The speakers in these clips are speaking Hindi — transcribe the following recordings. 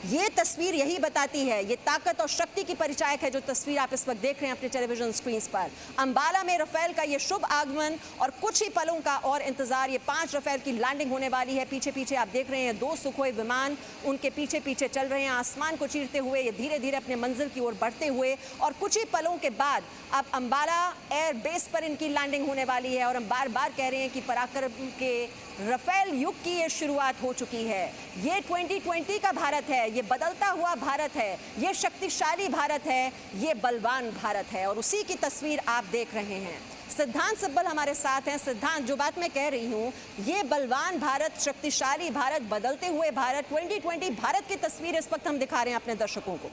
ये तस्वीर यही बताती है, ये ताकत और शक्ति की परिचायक है जो तस्वीर आप इस वक्त देख रहे हैं अपने टेलीविजन स्क्रीन पर। अंबाला में राफेल का ये शुभ आगमन और कुछ ही पलों का और इंतजार। ये 5 राफेल की लैंडिंग होने वाली है। पीछे पीछे आप देख रहे हैं 2 सुखोई विमान उनके पीछे पीछे चल रहे हैं, आसमान को चीरते हुए ये धीरे धीरे अपने मंजिल की ओर बढ़ते हुए। और कुछ ही पलों के बाद अब अंबाला एयर बेस पर इनकी लैंडिंग होने वाली है। और हम बार बार कह रहे हैं कि पराक्रम के राफेल युग की ये शुरुआत हो चुकी है। ये 2020 का भारत है, ये बदलता हुआ भारत है, ये शक्तिशाली भारत है, ये बलवान भारत है। और उसी की तस्वीर आप देख रहे हैं। सिद्धांत सिब्बल हमारे साथ हैं। सिद्धांत, जो बात मैं कह रही हूँ, ये बलवान भारत, शक्तिशाली भारत, बदलते हुए भारत, 2020 भारत की तस्वीर इस वक्त हम दिखा रहे हैं अपने दर्शकों को।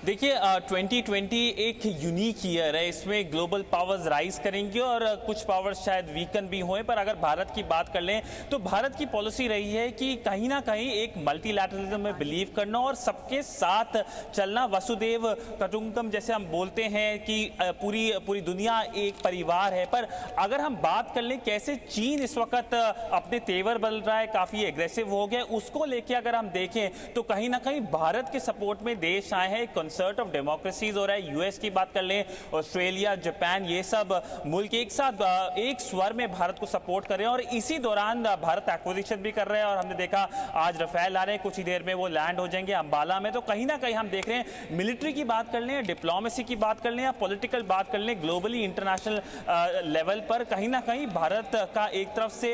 देखिए 2020 एक यूनिक ईयर है। इसमें ग्लोबल पावर्स राइज करेंगे और कुछ पावर्स शायद वीकन भी हुए। पर अगर भारत की बात कर लें तो भारत की पॉलिसी रही है कि कहीं ना कहीं एक मल्टीलैटरलिज्म में बिलीव करना और सबके साथ चलना। वसुदेव कुटुंबकम जैसे हम बोलते हैं कि पूरी दुनिया एक परिवार है। पर अगर हम बात कर लें कैसे चीन इस वक्त अपने तेवर बदल रहा है, काफ़ी एग्रेसिव हो गया, उसको लेके अगर हम देखें तो कहीं ना कहीं भारत के सपोर्ट में देश आए हैं। कंसर्ट ऑफ डेमोक्रेसीज हो रहा है। यूएस की बात कर लें, ऑस्ट्रेलिया, जापान, ये सब मुल्क एक साथ एक स्वर में भारत को सपोर्ट कर रहे हैं। और इसी दौरान भारत एक्विजिशन भी कर रहे हैं। और हमने देखा आज राफेल आ रहे हैं, कुछ ही देर में वो लैंड हो जाएंगे अंबाला में। तो कहीं ना कहीं हम देख रहे हैं मिलिट्री की बात कर लें, डिप्लोमेसी की बात कर लें या पॉलिटिकल बात कर लें, ग्लोबली इंटरनेशनल लेवल पर कहीं ना कहीं भारत का एक तरफ से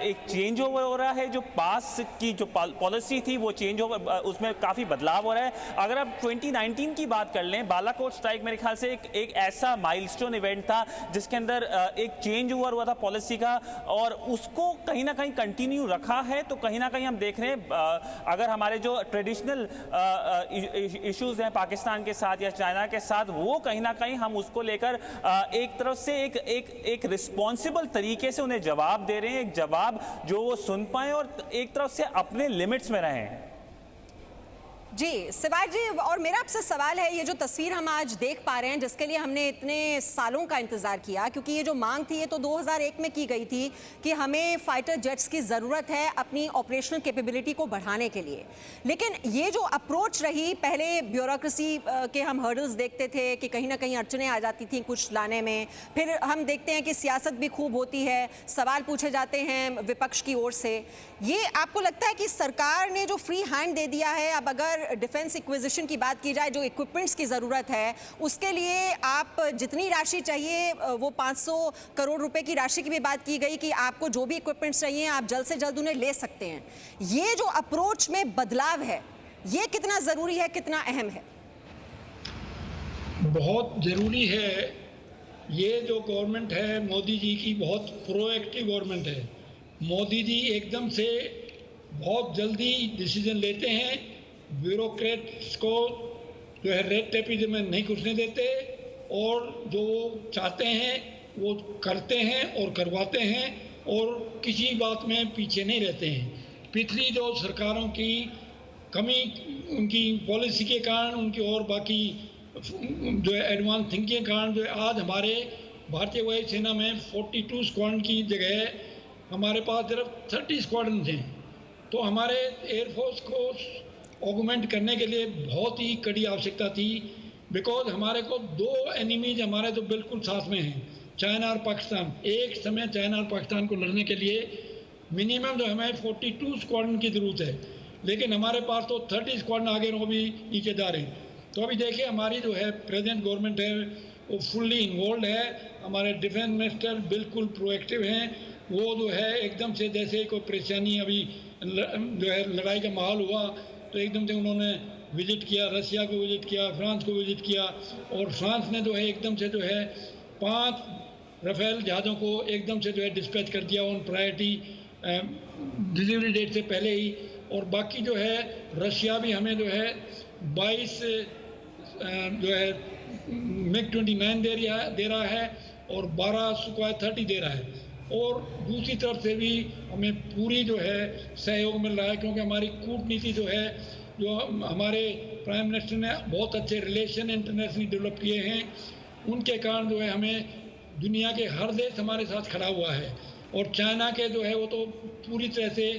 एक चेंज ओवर हो रहा है। जो पास की जो पॉलिसी थी वो चेंज ओवर, उसमें काफ़ी बदलाव हो रहा है। अगर आप 2019 की बात कर लें, बालाकोट स्ट्राइक मेरे ख्याल से एक ऐसा माइलस्टोन इवेंट था जिसके अंदर एक चेंज ओवर हुआ था पॉलिसी का और उसको कहीं ना कहीं कंटिन्यू रखा है। तो कहीं ना कहीं हम देख रहे हैं अगर हमारे जो ट्रेडिशनल इश्यूज हैं पाकिस्तान के साथ या चाइना के साथ, वो कहीं ना कहीं हम उसको लेकर एक तरफ से एक रिस्पॉन्सिबल तरीके से उन्हें जवाब दे रहे हैं, एक जवाब जो वो सुन पाए और एक तरफ से अपने लिमिट्स में रहें। जी शिवाज जी, और मेरा आपसे सवाल है, ये जो तस्वीर हम आज देख पा रहे हैं जिसके लिए हमने इतने सालों का इंतजार किया, क्योंकि ये जो मांग थी ये तो 2001 में की गई थी कि हमें फाइटर जेट्स की ज़रूरत है अपनी ऑपरेशनल कैपेबिलिटी को बढ़ाने के लिए। लेकिन ये जो अप्रोच रही, पहले ब्यूरोक्रेसी के हम हर्डल्स देखते थे कि कहीं ना कहीं अड़चनें आ जाती थी कुछ लाने में, फिर हम देखते हैं कि सियासत भी खूब होती है, सवाल पूछे जाते हैं विपक्ष की ओर से। ये आपको लगता है कि सरकार ने जो फ्री हैंड दे दिया है, अब अगर डिफेंस एक्विजिशन की बात की जाए, जो इक्विपमेंट्स की ज़रूरत है उसके लिए आप जितनी राशि चाहिए, वो 500 करोड़ रुपए की राशि की भी बात की गई कि आपको जो भी इक्विपमेंट्स चाहिए आप जल्द से जल्द उन्हें ले सकते हैं। ये जो अप्रोच में बदलाव है ये कितना ज़रूरी है, कितना अहम है? बहुत ज़रूरी है। ये जो गवर्नमेंट है मोदी जी की, बहुत प्रोएक्टिव गवर्नमेंट है। मोदी जी एकदम से बहुत जल्दी डिसीजन लेते हैं, ब्यूरोक्रेट्स को जो है रेड टेपिज्म में नहीं घुसने देते और जो चाहते हैं वो करते हैं और करवाते हैं और किसी बात में पीछे नहीं रहते हैं। पिछली जो सरकारों की कमी, उनकी पॉलिसी के कारण, उनकी और बाकी जो है एडवांस थिंकिंग के कारण जो है आज हमारे भारतीय वायुसेना में 42 स्क्वाड्रन की जगह हमारे पास सिर्फ 30 स्क्वाड्रन थे। तो हमारे एयरफोर्स को ऑगमेंट करने के लिए बहुत ही कड़ी आवश्यकता थी, बिकॉज हमारे को 2 एनिमीज हमारे तो बिल्कुल साथ में हैं, चाइना और पाकिस्तान। एक समय चाइना और पाकिस्तान को लड़ने के लिए मिनिमम जो हमें 42 स्क्वाड्रन की ज़रूरत है, लेकिन हमारे पास तो 30 स्क्वाड्रन आगे वो भी नीचे जा रहे हैं। तो अभी देखिए हमारी जो है प्रेजेंट गवर्नमेंट है वो फुल्ली इन्वॉल्व है। हमारे डिफेंस मिनिस्टर बिल्कुल प्रोएक्टिव हैं। वो जो है एकदम से जैसे कोई परेशानी, अभी जो है लड़ाई का माहौल हुआ तो एकदम से उन्होंने विजिट किया, रसिया को विजिट किया, फ्रांस को विजिट किया और फ्रांस ने जो है एकदम से जो है 5 राफेल जहाज़ों को एकदम से जो है डिस्पैच कर दिया ऑन प्रायोरिटी, डिलीवरी डेट से पहले ही। और बाकी जो है रशिया भी हमें जो है 22 जो है MiG-29 दे रहा है और 12 सुखोई 30 दे रहा है। और दूसरी तरफ से भी हमें पूरी जो है सहयोग मिल रहा है, क्योंकि हमारी कूटनीति जो है, जो हमारे प्राइम मिनिस्टर ने बहुत अच्छे रिलेशन इंटरनेशनली डेवलप किए हैं, उनके कारण जो है हमें दुनिया के हर देश हमारे साथ खड़ा हुआ है। और चाइना के जो है वो तो पूरी तरह से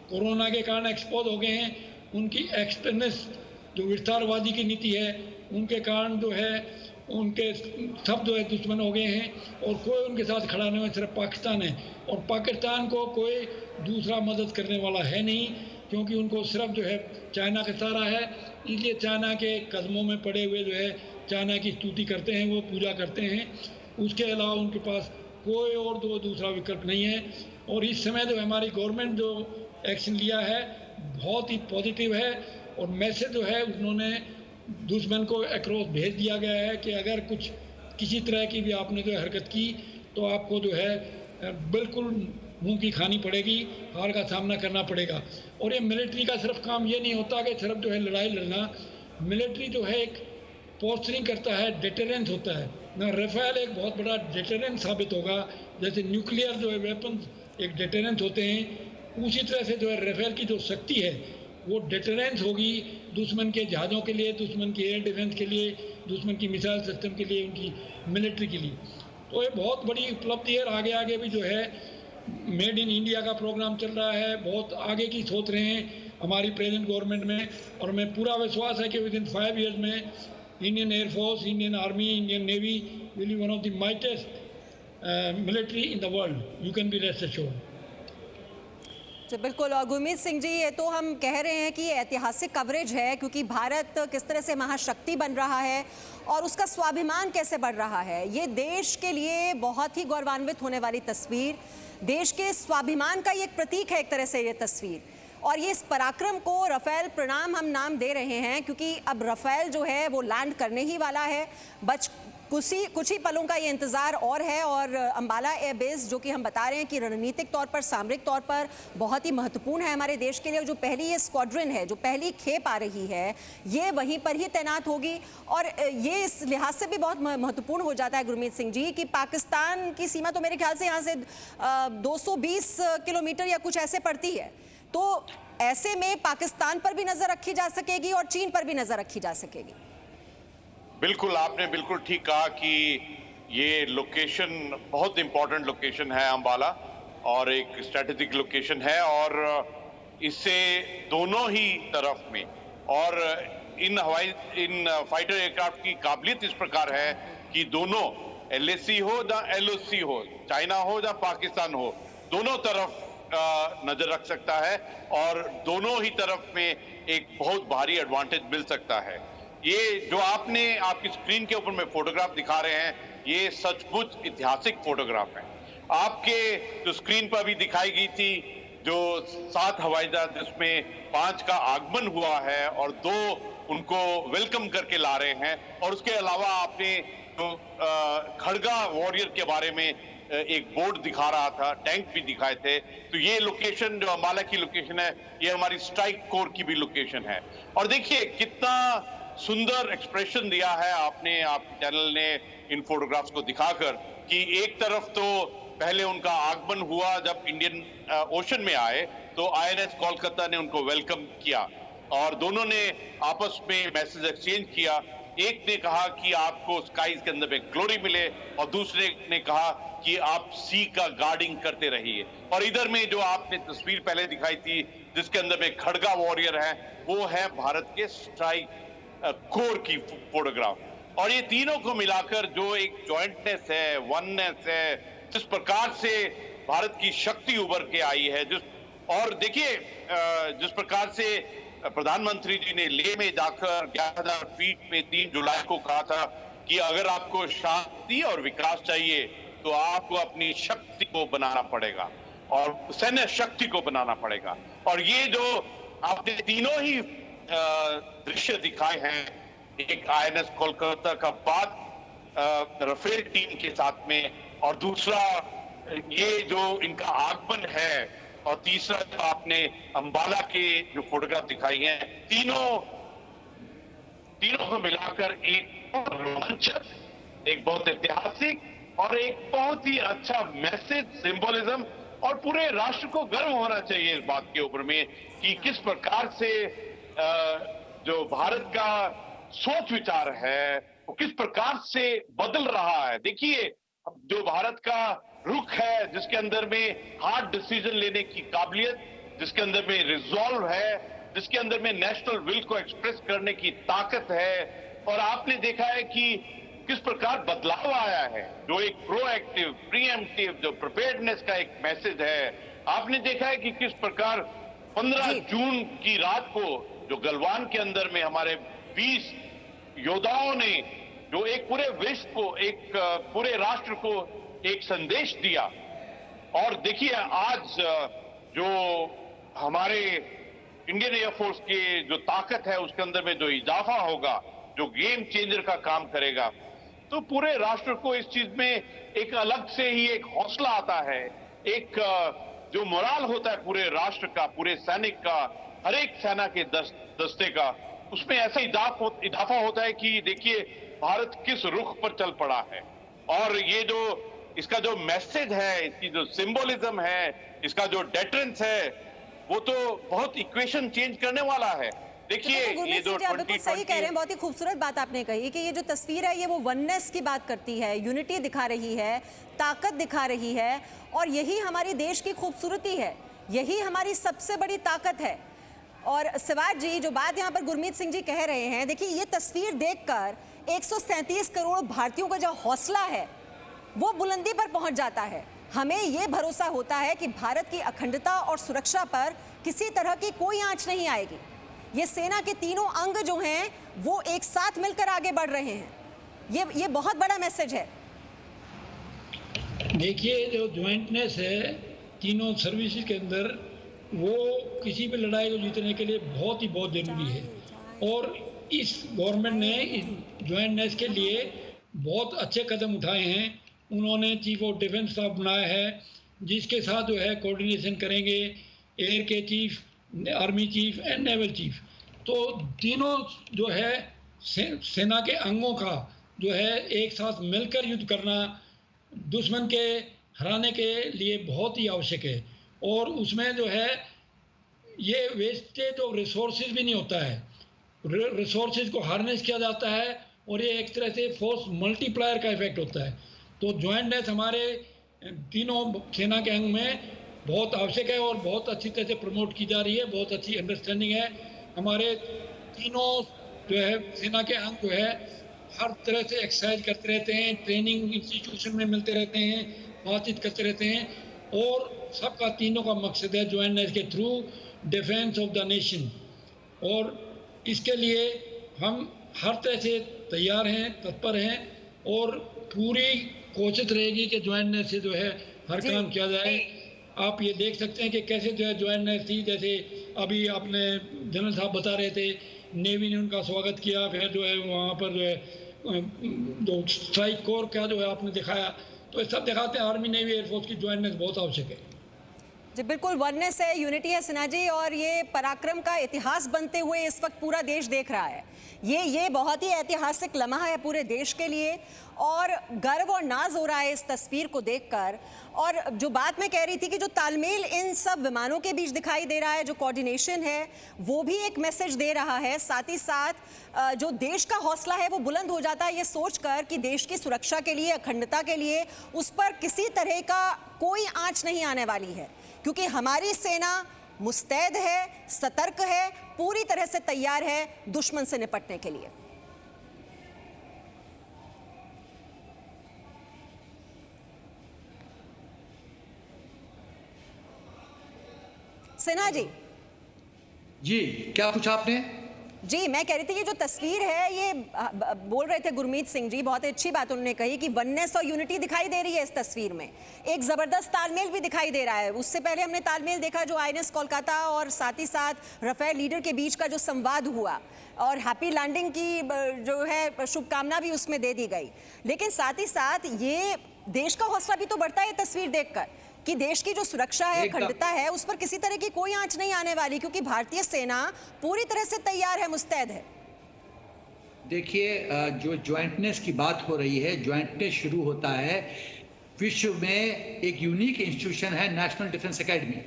कोरोना के कारण एक्सपोज हो गए हैं। उनकी एक्सट्रीमिस्ट जो विस्तारवादी की नीति है उनके कारण जो है उनके सब जो है दुश्मन हो गए हैं और कोई उनके साथ खड़ा नहीं है, सिर्फ पाकिस्तान है। और पाकिस्तान को कोई दूसरा मदद करने वाला है नहीं, क्योंकि उनको सिर्फ जो है चाइना का सहारा है। इसलिए चाइना के कदमों में पड़े हुए जो है चाइना की स्तुति करते हैं, वो पूजा करते हैं। उसके अलावा उनके पास कोई और दूसरा विकल्प नहीं है। और इस समय जो हमारी गवर्नमेंट जो एक्शन लिया है बहुत ही पॉजिटिव है और मैसेज जो है उन्होंने दुश्मन को अक्रॉस भेज दिया गया है कि अगर कुछ किसी तरह की भी आपने जो हरकत की तो आपको जो है बिल्कुल मुंह की खानी पड़ेगी, हार का सामना करना पड़ेगा। और ये मिलिट्री का सिर्फ काम ये नहीं होता कि सिर्फ जो है लड़ाई लड़ना। मिलिट्री जो है एक पोस्टरिंग करता है, डिटरेंस होता है ना। राफेल एक बहुत बड़ा डिटरेंस साबित होगा, जैसे न्यूक्लियर जो है वेपन्स एक डिटरेंस होते हैं, उसी तरह से जो है राफेल की जो शक्ति है वो डिटरेंस होगी दुश्मन के जहाज़ों के लिए, दुश्मन की एयर डिफेंस के लिए, दुश्मन की मिसाइल सिस्टम के लिए, उनकी मिलिट्री के लिए। तो ये बहुत बड़ी उपलब्धि है। आगे आगे भी जो है मेड इन इंडिया का प्रोग्राम चल रहा है, बहुत आगे की सोच रहे हैं हमारी प्रेजेंट गवर्नमेंट में। और मैं पूरा विश्वास है कि विद इन 5 years में Indian air force, Indian army, Indian navy will be one of the mightiest military in the world. You can be rest assured. जी बिल्कुल। और गुरमीत सिंह जी, ये तो हम कह रहे हैं कि ये ऐतिहासिक कवरेज है, क्योंकि भारत किस तरह से महाशक्ति बन रहा है और उसका स्वाभिमान कैसे बढ़ रहा है। ये देश के लिए बहुत ही गौरवान्वित होने वाली तस्वीर, देश के स्वाभिमान का ये एक प्रतीक है एक तरह से ये तस्वीर। और ये इस पराक्रम को राफेल प्रणाम हम नाम दे रहे हैं, क्योंकि अब राफेल जो है वो लैंड करने ही वाला है। कुछ ही पलों का ये इंतज़ार और है। और अंबाला एयरबेस जो कि हम बता रहे हैं कि रणनीतिक तौर पर, सामरिक तौर पर बहुत ही महत्वपूर्ण है हमारे देश के लिए। जो पहली ये स्क्वाड्रन है, जो पहली खेप आ रही है, ये वहीं पर ही तैनात होगी। और ये इस लिहाज से भी बहुत महत्वपूर्ण हो जाता है गुरमीत सिंह जी कि पाकिस्तान की सीमा तो मेरे ख्याल से यहाँ से 220 किलोमीटर या कुछ ऐसे पड़ती है। तो ऐसे में पाकिस्तान पर भी नज़र रखी जा सकेगी और चीन पर भी नज़र रखी जा सकेगी। बिल्कुल, आपने बिल्कुल ठीक कहा कि ये लोकेशन बहुत इंपॉर्टेंट लोकेशन है अंबाला, और एक स्ट्रेटेजिक लोकेशन है। और इससे दोनों ही तरफ में, और इन फाइटर एयरक्राफ्ट की काबिलियत इस प्रकार है कि दोनों LAC हो या LOC हो, चाइना हो या पाकिस्तान हो, दोनों तरफ नजर रख सकता है और दोनों ही तरफ में एक बहुत भारी एडवांटेज मिल सकता है। ये जो आपने आपकी स्क्रीन के ऊपर में फोटोग्राफ दिखा रहे हैं, ये सचमुच ऐतिहासिक फोटोग्राफ है। आपके जो स्क्रीन पर भी दिखाई गई थी जो 7 हवाई जहाज, जिसमें 5 का आगमन हुआ है और 2 उनको वेलकम करके ला रहे हैं। और उसके अलावा आपने जो खड़गा वॉरियर के बारे में एक बोर्ड दिखा रहा था, टैंक भी दिखाए थे। तो ये लोकेशन जो अंबाला की लोकेशन है, ये हमारी स्ट्राइक कोर की भी लोकेशन है। और देखिए कितना सुंदर एक्सप्रेशन दिया है आपने, आप चैनल ने इन फोटोग्राफ्स को दिखाकर, कि एक तरफ तो पहले उनका आगमन हुआ जब इंडियन ओशन में आए, तो INS कोलकाता ने उनको वेलकम किया और दोनों ने आपस में मैसेज एक्सचेंज किया। एक ने कहा कि आपको स्काईज के अंदर में ग्लोरी मिले, और दूसरे ने कहा कि आप सी का गार्डिंग करते रहिए। और इधर में जो आपने तस्वीर पहले दिखाई थी जिसके अंदर में खड़गा वॉरियर है, वो है भारत के स्ट्राइक कोर की फोटोग्राफ। और ये तीनों को मिलाकर जो एक जॉइंटनेस है, वननेस है, जिस प्रकार से भारत की शक्ति उभर के आई है, और देखिए जिस प्रकार से प्रधानमंत्री जी ने लेह में जाकर 11,000 फीट में 3 जुलाई को कहा था कि अगर आपको शांति और विकास चाहिए तो आपको अपनी शक्ति को बनाना पड़ेगा और सैन्य शक्ति को बनाना पड़ेगा। और ये जो आपने तीनों ही दृश्य दिखाए हैं, एक INS कोलकाता का बाद राफेल टीम के साथ में, और दूसरा ये जो इनका आगमन है, और तीसरा जो आपने अंबाला के जो फोटोग्राफ दिखाई हैं, तीनों को मिलाकर एक बहुत रोमांचक, एक बहुत ऐतिहासिक और एक बहुत ही अच्छा मैसेज, सिंबोलिज्म, और पूरे राष्ट्र को गर्व होना चाहिए इस बात के ऊपर में कि किस प्रकार से जो भारत का सोच विचार है वो किस प्रकार से बदल रहा है। देखिए जो भारत का रुख है, जिसके अंदर में हार्ड डिसीजन लेने की काबिलियत, जिसके अंदर में रिजॉल्व है, जिसके अंदर में नेशनल विल को एक्सप्रेस करने की ताकत है। और आपने देखा है कि किस प्रकार बदलाव आया है, जो एक प्रोएक्टिव, प्रीएम्प्टिव, जो प्रिपेयर्डनेस का एक मैसेज है। आपने देखा है कि किस प्रकार 15 जून की रात को जो गलवान के अंदर में हमारे 20 योद्धाओं ने जो एक पूरे विश्व को, एक पूरे राष्ट्र को एक संदेश दिया। और देखिए आज जो हमारे इंडियन एयरफोर्स की जो ताकत है उसके अंदर में जो इजाफा होगा, जो गेम चेंजर का काम करेगा, तो पूरे राष्ट्र को इस चीज में एक अलग से ही एक हौसला आता है, एक जो मोराल होता है पूरे राष्ट्र का, पूरे सैनिक का, हर एक सेना के दस्ते का, उसमें ऐसा इजाफा होता है कि देखिए भारत किस रुख पर चल पड़ा है। और ये जो इसका जो मैसेज है, इसकी जो सिंबोलिज्म है, इसका जो डेटरेंस है, वो तो बहुत इक्वेशन चेंज करने वाला है। देखिए ये जो बिल्कुल सही कह रहे हैं, बहुत ही खूबसूरत बात आपने कही कि ये जो तस्वीर है ये वो वननेस की बात करती है, यूनिटी दिखा रही है, ताकत दिखा रही है, और यही हमारी देश की खूबसूरती है, यही हमारी सबसे बड़ी ताकत है। और शिवाज जी, जो बात यहाँ पर गुरमीत सिंह जी कह रहे हैं, देखिए ये तस्वीर देखकर 137 करोड़ भारतीयों का जो हौसला है वो बुलंदी पर पहुंच जाता है। हमें ये भरोसा होता है कि भारत की अखंडता और सुरक्षा पर किसी तरह की कोई आंच नहीं आएगी। ये सेना के तीनों अंग जो हैं वो एक साथ मिलकर आगे बढ़ रहे हैं। ये बहुत बड़ा मैसेज है। देखिए जो ज्वाइंटनेस है तीनों सर्विसेज के अंदर, वो किसी भी लड़ाई को जीतने के लिए बहुत ज़रूरी है। और इस गवर्नमेंट ने इस ज्वाइंटनेस के लिए बहुत अच्छे कदम उठाए हैं। उन्होंने चीफ ऑफ डिफेंस स्टाफ बनाया है, जिसके साथ जो है कोऑर्डिनेशन करेंगे एयर के chief, army cheap and naval chief. तो तीनों जो है सेना के अंगों का जो है एक साथ मिलकर युद्ध करना दुश्मन के हराने के लिए बहुत ही आवश्यक है। और उसमें जो है ये वेस्टेज ऑफ रिसोर्सेज भी नहीं होता है, रिसोर्सेज को हार्नेस किया जाता है और ये एक तरह से फोर्स मल्टीप्लायर का इफेक्ट होता है। तो ज्वाइंटनेस हमारे तीनों सेना के अंग में बहुत आवश्यक है और बहुत अच्छी तरह से प्रमोट की जा रही है, बहुत अच्छी अंडरस्टैंडिंग है। हमारे तीनों जो है सेना के अंग जो है हर तरह से एक्सरसाइज करते रहते हैं, ट्रेनिंग इंस्टीट्यूशन में मिलते रहते हैं, बातचीत करते रहते हैं, और सबका तीनों का मकसद है ज्वाइंटनेस के through defence of the nation. और इसके लिए हम हर तरह से तैयार हैं, तत्पर हैं, और पूरी कोशिश रहेगी कि ज्वाइंटनेस से जो है हर काम किया जाए। आप ये देख सकते हैं कि कैसे जो है ज्वाइंटनेस थी, जैसे अभी आपने जनरल साहब बता रहे थे, नेवी ने उनका स्वागत किया, फिर जो है वहाँ पर जो है जो स्ट्राइक कोर का जो है आपने दिखाया, तो ये सब दिखाते हैं आर्मी नेवी एयरफोर्स की ज्वाइंटनेस बहुत आवश्यक है। जी बिल्कुल, वननेस है, यूनिटी है सिन्हा जी, और ये पराक्रम का इतिहास बनते हुए इस वक्त पूरा देश देख रहा है। ये बहुत ही ऐतिहासिक लम्हा है पूरे देश के लिए, और गर्व और नाज हो रहा है इस तस्वीर को देखकर। और जो बात मैं कह रही थी कि जो तालमेल इन सब विमानों के बीच दिखाई दे रहा है, जो कोऑर्डिनेशन है, वो भी एक मैसेज दे रहा है। साथ ही साथ जो देश का हौसला है वो बुलंद हो जाता है ये सोचकर कि देश की सुरक्षा के लिए, अखंडता के लिए उस पर किसी तरह का कोई आंच नहीं आने वाली है, क्योंकि हमारी सेना मुस्तैद है, सतर्क है, पूरी तरह से तैयार है दुश्मन से निपटने के लिए। सिन्हा जी, क्या पूछा आपने? जी मैं कह रही थी कि जो तस्वीर है, ये बोल रहे थे गुरमीत सिंह जी, बहुत अच्छी बात उन्होंने कही कि वननेस और यूनिटी दिखाई दे रही है इस तस्वीर में, एक जबरदस्त तालमेल भी दिखाई दे रहा है। उससे पहले हमने तालमेल देखा जो आईएनएस कोलकाता और साथ ही साथ राफेल लीडर के बीच का जो संवाद हुआ, और हैप्पी लैंडिंग की जो है शुभकामना भी उसमें दे दी गई। लेकिन साथ ही साथ ये देश का हौसला भी तो बढ़ता है ये तस्वीर देखकर कि देश की जो सुरक्षा है, अखंडता है, उस पर किसी तरह की कोई आंच नहीं आने वाली, क्योंकि भारतीय सेना पूरी तरह से तैयार है, मुस्तैद है। देखिए, जो ज्वाइंटनेस की बात हो रही है, ज्वाइंटनेस शुरू होता है विश्व में एक यूनिक इंस्टीट्यूशन है नेशनल डिफेंस एकेडमी,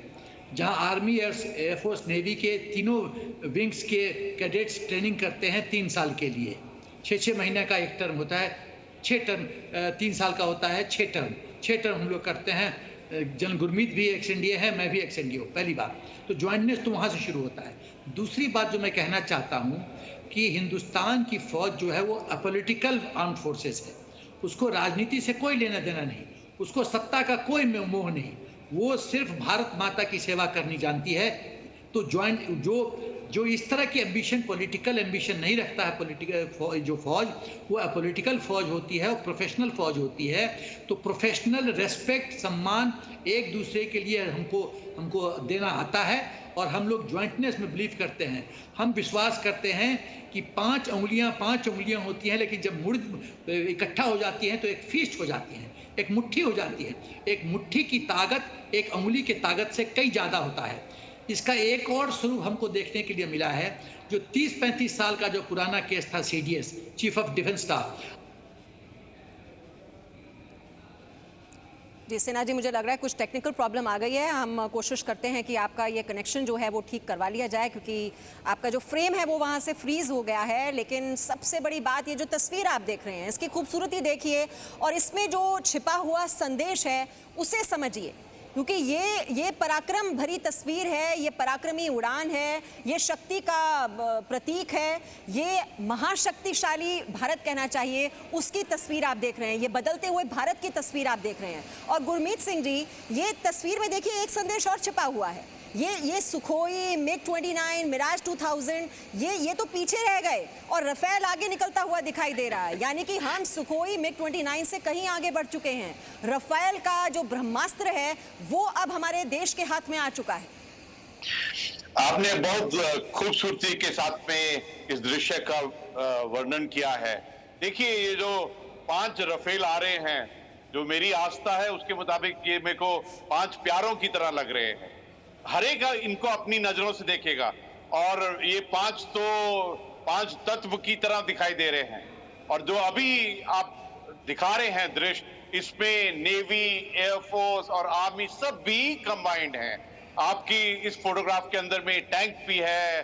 जहां आर्मी, एयरफोर्स, नेवी के तीनों विंग्स के कैडेट्स ट्रेनिंग करते हैं 3 साल के लिए। 6 महीने का एक टर्म होता है, 6 टर्म 3 साल का होता है, 6 टर्म। 6 टर्म हम लोग करते हैं। जनरल गुरमीत भी एक्स एनडीए है, मैं भी एक्स एनडीए हूँ, पहली बात। तो ज्वाइंटनेस तो वहाँ से शुरू होता है। दूसरी बात जो मैं कहना चाहता हूँ कि हिंदुस्तान की फौज जो है वो अपॉलिटिकल आर्म्ड फोर्सेस है, उसको राजनीति से कोई लेना देना नहीं, उसको सत्ता का कोई मोह नहीं, वो सिर्फ भारत माता की सेवा करनी जानती है। तो जो इस तरह की एम्बिशन, पॉलिटिकल एम्बिशन नहीं रखता है, पॉलिटिकल जो फौज वो अपॉलिटिकल फौज होती है, वो प्रोफेशनल फौज होती है। तो प्रोफेशनल रेस्पेक्ट, सम्मान एक दूसरे के लिए हमको देना आता है, और हम लोग ज्वाइंटनेस में बिलीव करते हैं। हम विश्वास करते हैं कि 5 उंगलियां होती हैं, लेकिन जब मुड़ इकट्ठा हो जाती हैं तो एक फीस्ट हो जाती है, एक मुट्ठी हो जाती है। एक मुट्ठी की ताकत एक उंगली की ताकत से कई ज़्यादा होता है। इसका एक और स्वरूप हमको देखने के लिए मिला है, जो 30-35 साल का जो पुराना केस था CDS, chief of defence staff. जी सिन्हा जी, मुझे लग रहा है कुछ टेक्निकल प्रॉब्लम आ गई है। हम कोशिश करते हैं कि आपका ये कनेक्शन जो है वो ठीक करवा लिया जाए, क्योंकि आपका जो फ्रेम है वो वहाँ से फ्रीज हो गया है। लेकिन सबसे बड़ी बात, ये जो तस्वीर आप देख रहे हैं इसकी खूबसूरती देखिए, और इसमें जो छिपा हुआ संदेश है उसे समझिए, क्योंकि ये पराक्रम भरी तस्वीर है, ये पराक्रमी उड़ान है, ये शक्ति का प्रतीक है, ये महाशक्तिशाली भारत कहना चाहिए उसकी तस्वीर आप देख रहे हैं, ये बदलते हुए भारत की तस्वीर आप देख रहे हैं। और गुरमीत सिंह जी, ये तस्वीर में देखिए एक संदेश और छिपा हुआ है। ये सुखोई, MiG-29, मिराज 2000 ये तो पीछे रह गए और रफेल आगे निकलता हुआ दिखाई दे रहा है। यानी कि हम सुखोई, MiG-29 से कहीं आगे बढ़ चुके हैं। रफेल का जो ब्रह्मास्त्र है वो अब हमारे देश के हाथ में आ चुका है। आपने बहुत खूबसूरती के साथ में इस दृश्य का वर्णन किया है। देखिए, ये जो 5 रफेल आ रहे हैं, जो मेरी आस्था है उसके मुताबिक ये मेरे को 5 प्यारों की तरह लग रहे हैं। हर एक इनको अपनी नजरों से देखेगा, और ये 5 तत्व की तरह दिखाई दे रहे हैं। और जो अभी आप दिखा रहे हैं दृश्य, इसमें नेवी, एयरफोर्स और आर्मी सब भी कंबाइंड हैं। आपकी इस फोटोग्राफ के अंदर में टैंक भी है,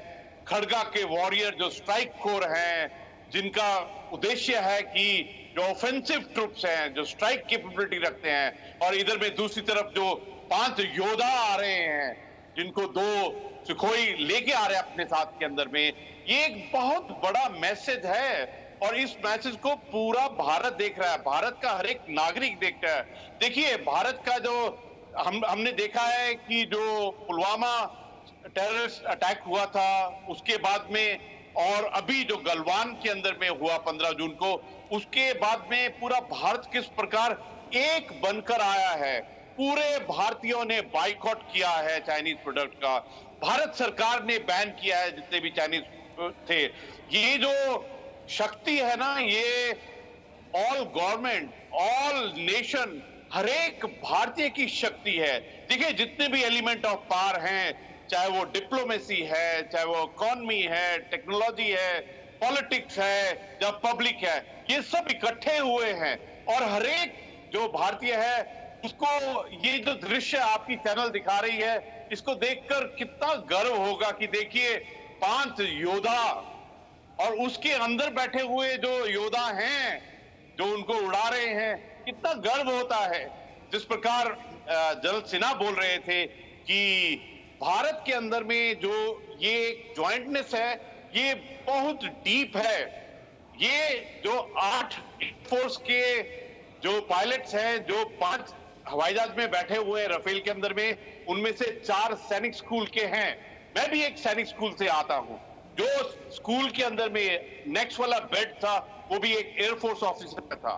खड़गा के वॉरियर जो स्ट्राइक कोर हैं, जिनका उद्देश्य है कि जो ऑफेंसिव ट्रुप्स हैं, जो स्ट्राइक कैपेबिलिटी रखते हैं। और इधर में दूसरी तरफ जो 5 योद्धा आ रहे हैं, जिनको 2 सुखोई लेके आ रहे हैं अपने साथ के अंदर में, ये एक बहुत बड़ा मैसेज है। और इस मैसेज को पूरा भारत देख रहा है, भारत का हर एक नागरिक देख रहा है। देखिए, भारत का जो हमने देखा है कि जो पुलवामा टेररिस्ट अटैक हुआ था, उसके बाद में, और अभी जो गलवान के अंदर में हुआ 15 जून को, उसके बाद में पूरा भारत किस प्रकार एक बनकर आया है। पूरे भारतीयों ने बाइकआउट किया है चाइनीज प्रोडक्ट का। भारत सरकार ने बैन किया है जितने भी चाइनीज थे। ये जो शक्ति है ना, ये ऑल गवर्नमेंट, ऑल नेशन, हर एक भारतीय की शक्ति है। देखिए, जितने भी एलिमेंट ऑफ पावर हैं, चाहे वो डिप्लोमेसी है, चाहे वो इकोनॉमी है, टेक्नोलॉजी है, पॉलिटिक्स है, जब पब्लिक है, ये सब इकट्ठे हुए हैं। और हर एक जो भारतीय है उसको ये जो दृश्य आपकी चैनल दिखा रही है, इसको देखकर कितना गर्व होगा कि देखिए 5 योद्धा, और उसके अंदर बैठे हुए जो योद्धा हैं जो उनको उड़ा रहे हैं, कितना गर्व होता है। जिस प्रकार जनरल सिन्हा बोल रहे थे कि भारत के अंदर में जो ये ज्वाइंटनेस है ये बहुत डीप है। ये जो 8 फोर्स के जो पायलट्स हैं, जो 5 हवाई जहाज में बैठे हुए हैं रफेल के अंदर में, उनमें से 4 सैनिक स्कूल के हैं। मैं भी एक सैनिक स्कूल से आता हूं। जो स्कूल के अंदर में नेक्स्ट वाला बेड था वो भी एक एयरफोर्स ऑफिसर का था।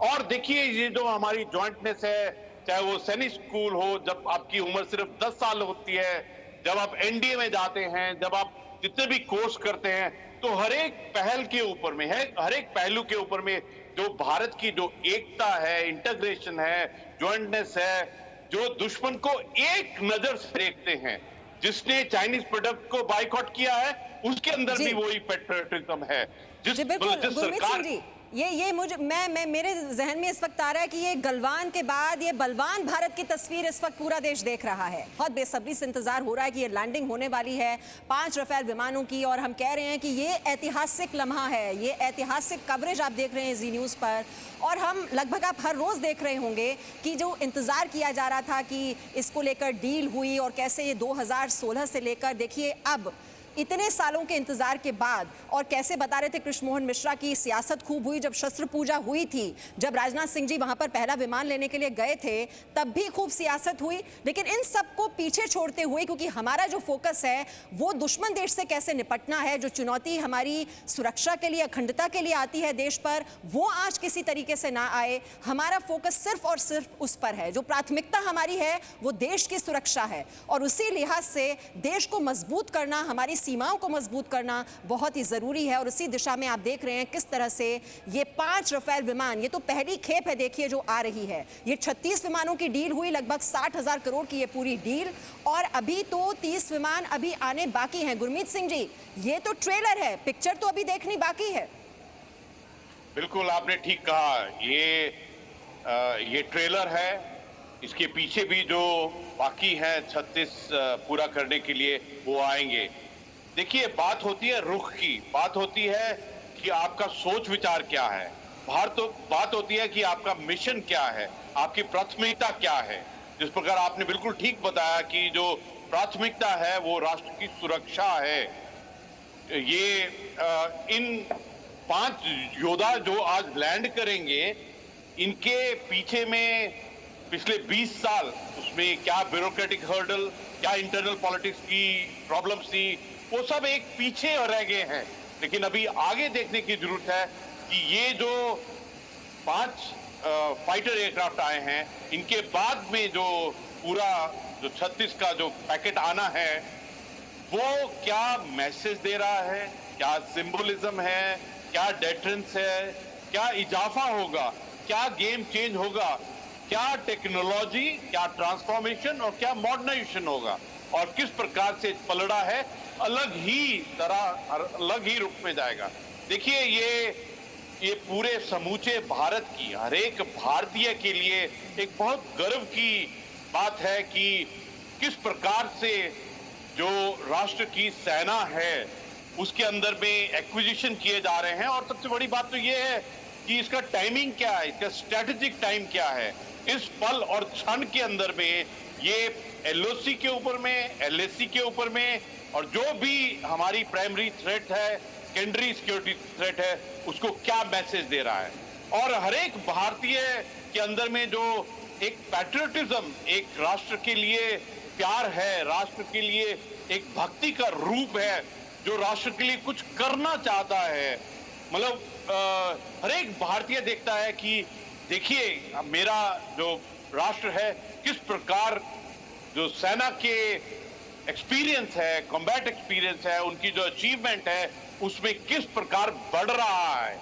और देखिए, ये जो हमारी ज्वाइंटनेस है, चाहे वो सैनिक स्कूल हो, जब आपकी उम्र सिर्फ 10 साल होती है, जब आप एनडीए में जाते हैं, जब आप जितने भी कोर्स करते हैं, तो हर एक पहल के ऊपर में है, हर एक पहलू के ऊपर में जो भारत की जो एकता है, इंटीग्रेशन है, ज्वाइंटनेस है, जो दुश्मन को एक नजर से देखते हैं। जिसने चाइनीज प्रोडक्ट को बाइकआउट किया है, उसके अंदर भी वही पेट्रियटिज्म है। जी बिल्कुल। गुरमीत सिंह जी, ये मुझे मैं मेरे जहन में इस वक्त आ रहा है कि ये गलवान के बाद ये बलवान भारत की तस्वीर इस वक्त पूरा देश देख रहा है। बहुत बेसब्री से इंतजार हो रहा है कि ये लैंडिंग होने वाली है 5 रफेल विमानों की, और हम कह रहे हैं कि ये ऐतिहासिक लम्हा है, ये ऐतिहासिक कवरेज आप देख रहे हैं जी न्यूज़ पर। और हम लगभग आप हर रोज़ देख रहे होंगे कि जो इंतज़ार किया जा रहा था कि इसको लेकर डील हुई और कैसे ये 2016 से लेकर देखिए अब इतने सालों के इंतजार के बाद, और कैसे बता रहे थे कृष्ण मोहन मिश्रा की सियासत खूब हुई। जब शस्त्र पूजा हुई थी, जब राजनाथ सिंह जी वहां पर पहला विमान लेने के लिए गए थे, तब भी खूब सियासत हुई। लेकिन इन सबको पीछे छोड़ते हुए, क्योंकि हमारा जो फोकस है वो दुश्मन देश से कैसे निपटना है, जो चुनौती हमारी सुरक्षा के लिए, अखंडता के लिए आती है देश पर, वो आज किसी तरीके से ना आए। हमारा फोकस सिर्फ और सिर्फ उस पर है। जो प्राथमिकता हमारी है वो देश की सुरक्षा है, और उसी लिहाज से देश को मजबूत करना, हमारी सीमाओं को मजबूत करना बहुत ही जरूरी है। और उसी दिशा में आप देख रहे हैं किस तरह से ये 5 रफेल विमान, ये तो पहली खेप है देखिए जो आ रही है। ये 36 विमानों की डील हुई, लगभग 60,000 करोड़ की ये पूरी डील, और अभी तो 30 विमान अभी आने बाकी हैं। गुरमीत सिंह जी, ये तो ट्रेलर है, पिक्चर तो अभी देखनी बाकी है। बिल्कुल आपने ठीक कहा, ये ट्रेलर है। इसके पीछे भी जो बाकी है 36 पूरा करने के लिए वो आएंगे। देखिए, बात होती है रुख की, बात होती है कि आपका सोच विचार क्या है, बात होती है कि आपका मिशन क्या है, आपकी प्राथमिकता क्या है। जिस प्रकार आपने बिल्कुल ठीक बताया कि जो प्राथमिकता है वो राष्ट्र की सुरक्षा है। ये इन 5 योद्धा जो आज लैंड करेंगे, इनके पीछे में पिछले 20 साल उसमें क्या ब्यूरोक्रेटिक हर्डल, क्या इंटरनल पॉलिटिक्स की प्रॉब्लम्स थी, वो सब एक पीछे रह गए हैं। लेकिन अभी आगे देखने की जरूरत है कि ये जो 5 फाइटर एयरक्राफ्ट आए हैं, इनके बाद में जो पूरा जो 36 का जो पैकेट आना है, वो क्या मैसेज दे रहा है, क्या सिंबोलिज्म है, क्या डेटरेंस है, क्या इजाफा होगा, क्या गेम चेंज होगा, क्या टेक्नोलॉजी, क्या ट्रांसफॉर्मेशन और क्या मॉडर्नाइजेशन होगा, और किस प्रकार से पलड़ा है अलग ही तरह, अलग ही रुख में जाएगा। देखिए, ये पूरे समूचे भारत की, हर एक भारतीय के लिए एक बहुत गर्व की बात है कि किस प्रकार से जो राष्ट्र की सेना है उसके अंदर में एक्विजिशन किए जा रहे हैं। और सबसे बड़ी बात तो ये है कि इसका टाइमिंग क्या है, इसका स्ट्रेटेजिक टाइम क्या है। इस पल और क्षण के अंदर में ये एलओसी के ऊपर में, एलएसी के ऊपर में, और जो भी हमारी प्राइमरी थ्रेट है, सेकेंडरी सिक्योरिटी थ्रेट है, उसको क्या मैसेज दे रहा है। और हर एक भारतीय के अंदर में जो एक पैट्रियटिज्म, एक राष्ट्र के लिए प्यार है, राष्ट्र के लिए एक भक्ति का रूप है, जो राष्ट्र के लिए कुछ करना चाहता है। मतलब हर एक भारतीय देखता है कि देखिए मेरा जो राष्ट्र है किस प्रकार जो सेना के एक्सपीरियंस है, कॉम्बैट एक्सपीरियंस है, उनकी जो अचीवमेंट है उसमें किस प्रकार बढ़ रहा है।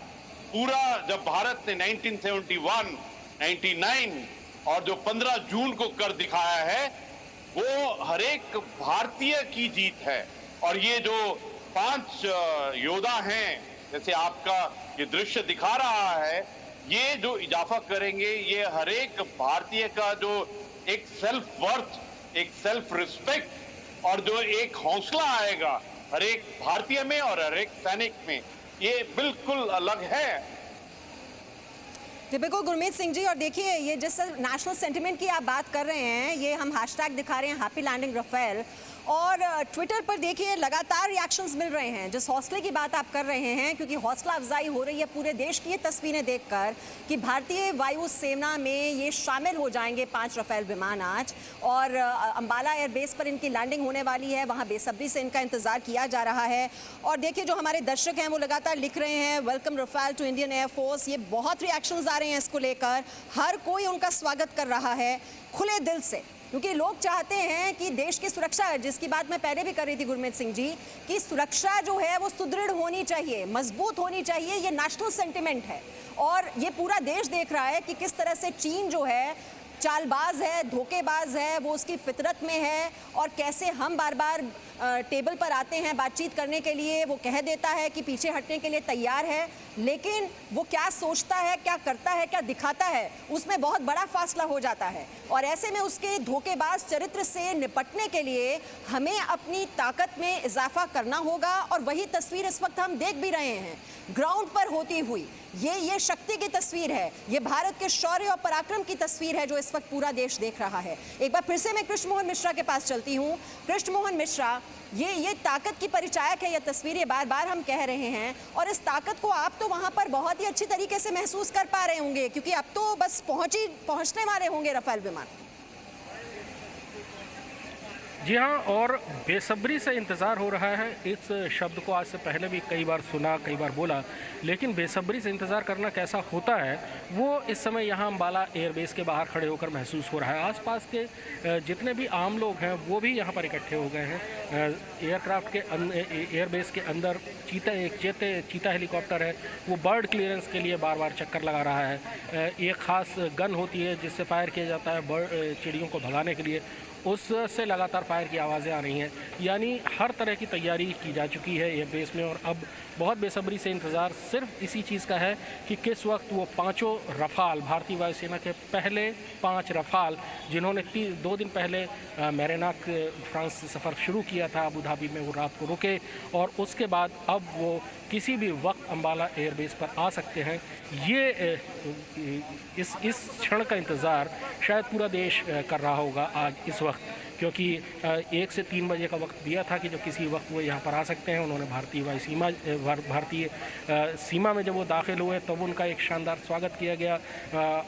पूरा जब भारत ने 1971, 99 और जो 15 जून को कर दिखाया है, वो हर एक भारतीय की जीत है। और ये जो 5 योद्धा हैं, जैसे आपका ये दृश्य दिखा रहा है, ये जो इजाफा करेंगे, ये हर एक भारतीय का जो एक सेल्फ वर्थ, एक सेल्फ रिस्पेक्ट और जो एक हौसला आएगा हर एक भारतीय में और हर एक सैनिक में, ये बिल्कुल अलग है। जी बिल्कुल गुरमीत सिंह जी, और देखिए ये जिस नेशनल सेंटिमेंट की आप बात कर रहे हैं, ये हम हैशटैग दिखा रहे हैं हैप्पी लैंडिंग रफेल, और ट्विटर पर देखिए लगातार रिएक्शंस मिल रहे हैं। जिस हौसले की बात आप कर रहे हैं, क्योंकि हौसला अफजाई हो रही है पूरे देश की ये तस्वीरें देखकर कि भारतीय वायु सेना में ये शामिल हो जाएंगे 5 रफेल विमान आज, और अंबाला एयरबेस पर इनकी लैंडिंग होने वाली है। वहाँ बेसब्री से इनका इंतजार किया जा रहा है। और देखिए जो हमारे दर्शक हैं वो लगातार लिख रहे हैं welcome Rafale to Indian air force. ये बहुत रिएक्शंस आ रहे हैं इसको लेकर, हर कोई उनका स्वागत कर रहा है खुले दिल से, क्योंकि लोग चाहते हैं कि देश की सुरक्षा, जिसकी बात मैं पहले भी कर रही थी गुरमीत सिंह जी, कि सुरक्षा जो है वो सुदृढ़ होनी चाहिए, मजबूत होनी चाहिए। ये नेशनल सेंटिमेंट है और ये पूरा देश देख रहा है कि किस तरह से चीन जो है चालबाज है, धोखेबाज है, वो उसकी फितरत में है। और कैसे हम बार बार टेबल पर आते हैं बातचीत करने के लिए, वो कह देता है कि पीछे हटने के लिए तैयार है, लेकिन वो क्या सोचता है, क्या करता है, क्या दिखाता है, उसमें बहुत बड़ा फासला हो जाता है। और ऐसे में उसके धोखेबाज चरित्र से निपटने के लिए हमें अपनी ताकत में इजाफा करना होगा। और वही तस्वीर इस वक्त हम देख भी रहे हैं ग्राउंड पर होती हुई। ये शक्ति की तस्वीर है, ये भारत के शौर्य और पराक्रम की तस्वीर है जो इस वक्त पूरा देश देख रहा है। एक बार फिर से मैं कृष्ण मोहन मिश्रा के पास चलती हूँ। कृष्ण मोहन मिश्रा, ये ताकत की परिचायक है ये तस्वीर, ये बार बार हम कह रहे हैं। और इस ताकत को आप तो वहां पर बहुत ही अच्छी तरीके से महसूस कर पा रहे होंगे, क्योंकि अब तो बस पहुंचने वाले होंगे रफाल विमान। जी हाँ, और बेसब्री से इंतज़ार हो रहा है। इस शब्द को आज से पहले भी कई बार सुना, कई बार बोला, लेकिन बेसब्री से इंतज़ार करना कैसा होता है वो इस समय यहाँ अम्बाला एयरबेस के बाहर खड़े होकर महसूस हो रहा है। आसपास के जितने भी आम लोग हैं वो भी यहाँ पर इकट्ठे हो गए हैं। एयरक्राफ्ट के एयरबेस के अंदर चीता हेलीकॉप्टर है, वो बर्ड क्लियरेंस के लिए बार बार चक्कर लगा रहा है। एक ख़ास गन होती है जिससे फायर किया जाता है चिड़ियों को भगाने के लिए, उससे लगातार फायर की आवाज़ें आ रही हैं। यानी हर तरह की तैयारी की जा चुकी है एयरबेस में, और अब बहुत बेसब्री से इंतज़ार सिर्फ इसी चीज़ का है कि किस वक्त वो पांचों रफ़ाल, भारतीय वायुसेना के पहले 5 रफ़ाल, जिन्होंने 2 दिन पहले मेरेनाक फ्रांस से सफ़र शुरू किया था अबू धाबी में, वो रात को रुके और उसके बाद अब वो किसी भी वक्त अम्बाला एयरबेस पर आ सकते हैं। ये इस क्षण का इंतज़ार शायद पूरा देश कर रहा होगा आज इस वक्त, क्योंकि 1 से 3 बजे का वक्त दिया था कि जब किसी वक्त वो यहाँ पर आ सकते हैं। उन्होंने भारतीय सीमा में जब वो दाखिल हुए तब उनका एक शानदार स्वागत किया गया।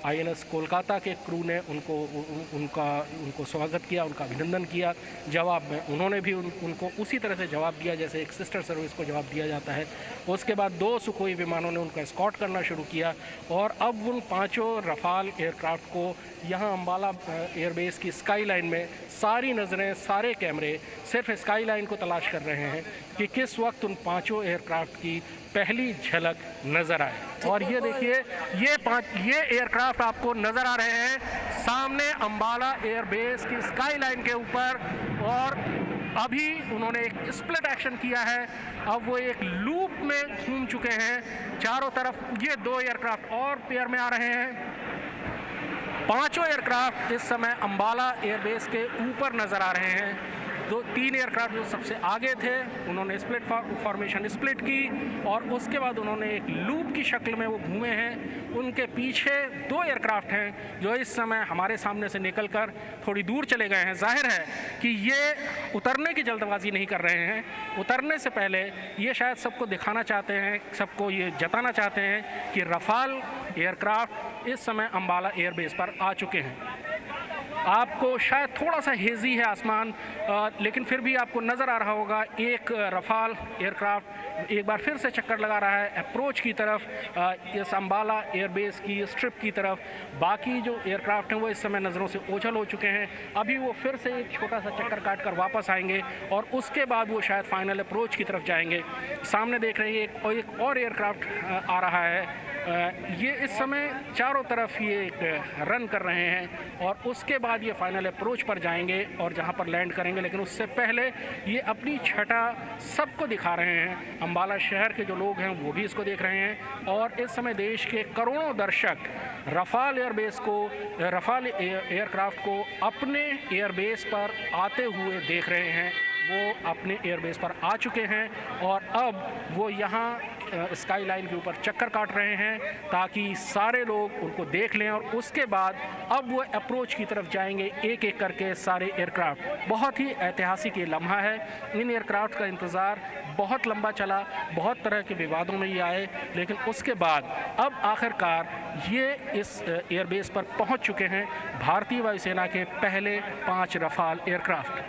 INS कोलकाता के क्रू ने उनको स्वागत किया, उनका अभिनंदन किया। जवाब में उन्होंने भी उनको उसी तरह से जवाब दिया जैसे एक सिस्टर सर्विस को जवाब दिया जाता है। उसके बाद 2 सुखोई विमानों ने उनका एस्कॉर्ट करना शुरू किया और अब उन 5 रफ़ाल एयरक्राफ्ट को यहाँ अम्बाला एयरबेस की स्काई लाइन में सारी नज़रें, सारे कैमरे सिर्फ स्काई लाइन को तलाश कर रहे हैं कि किस वक्त उन 5 एयरक्राफ्ट की पहली झलक नज़र आए। और ये देखिए, ये एयरक्राफ्ट आपको नज़र आ रहे हैं सामने अम्बाला एयरबेस की स्काई लाइन के ऊपर। और अभी उन्होंने एक स्प्लिट एक्शन किया है, अब वो एक लूप में घूम चुके हैं चारों तरफ। ये 2 एयरक्राफ्ट और पेयर में आ रहे हैं। 5 एयरक्राफ्ट इस समय अम्बाला एयरबेस के ऊपर नज़र आ रहे हैं। 3 एयरक्राफ्ट जो सबसे आगे थे उन्होंने स्प्लिट फॉर्मेशन स्प्लिट की और उसके बाद उन्होंने एक लूप की शक्ल में वो घूमे हैं। उनके पीछे 2 एयरक्राफ्ट हैं जो इस समय हमारे सामने से निकलकर थोड़ी दूर चले गए हैं। जाहिर है कि ये उतरने की जल्दबाजी नहीं कर रहे हैं। उतरने से पहले ये शायद सबको दिखाना चाहते हैं, सबको ये जताना चाहते हैं कि रफ़ाल एयरक्राफ्ट इस समय अम्बाला एयरबेस पर आ चुके हैं। आपको शायद थोड़ा सा हेजी है आसमान, लेकिन फिर भी आपको नज़र आ रहा होगा एक रफ़ाल एयरक्राफ्ट एक बार फिर से चक्कर लगा रहा है अप्रोच की तरफ, इस अम्बाला एयरबेस की स्ट्रिप की तरफ। बाकी जो एयरक्राफ्ट हैं वो इस समय नज़रों से ओझल हो चुके हैं। अभी वो फिर से एक छोटा सा चक्कर काट कर वापस आएंगे और उसके बाद वो शायद फाइनल अप्रोच की तरफ जाएंगे। सामने देख रहे हैं एक और एयरक्राफ्ट आ रहा है। ये इस समय चारों तरफ ये रन कर रहे हैं और उसके बाद ये फाइनल अप्रोच पर जाएंगे और जहां पर लैंड करेंगे। लेकिन उससे पहले ये अपनी छटा सबको दिखा रहे हैं। अम्बाला शहर के जो लोग हैं वो भी इसको देख रहे हैं और इस समय देश के करोड़ों दर्शक रफ़ाल एयरक्राफ्ट को अपने एयरबेस पर आते हुए देख रहे हैं। वो अपने एयरबेस पर आ चुके हैं और अब वो यहाँ स्काई लाइन के ऊपर चक्कर काट रहे हैं ताकि सारे लोग उनको देख लें और उसके बाद अब वो अप्रोच की तरफ जाएंगे एक एक करके सारे एयरक्राफ्ट। बहुत ही ऐतिहासिक ये लम्हा है। इन एयरक्राफ्ट का इंतज़ार बहुत लंबा चला, बहुत तरह के विवादों में ये आए, लेकिन उसके बाद अब आखिरकार ये इस एयरबेस पर पहुंच चुके हैं भारतीय वायुसेना के पहले 5 रफ़ाल एयरक्राफ्ट।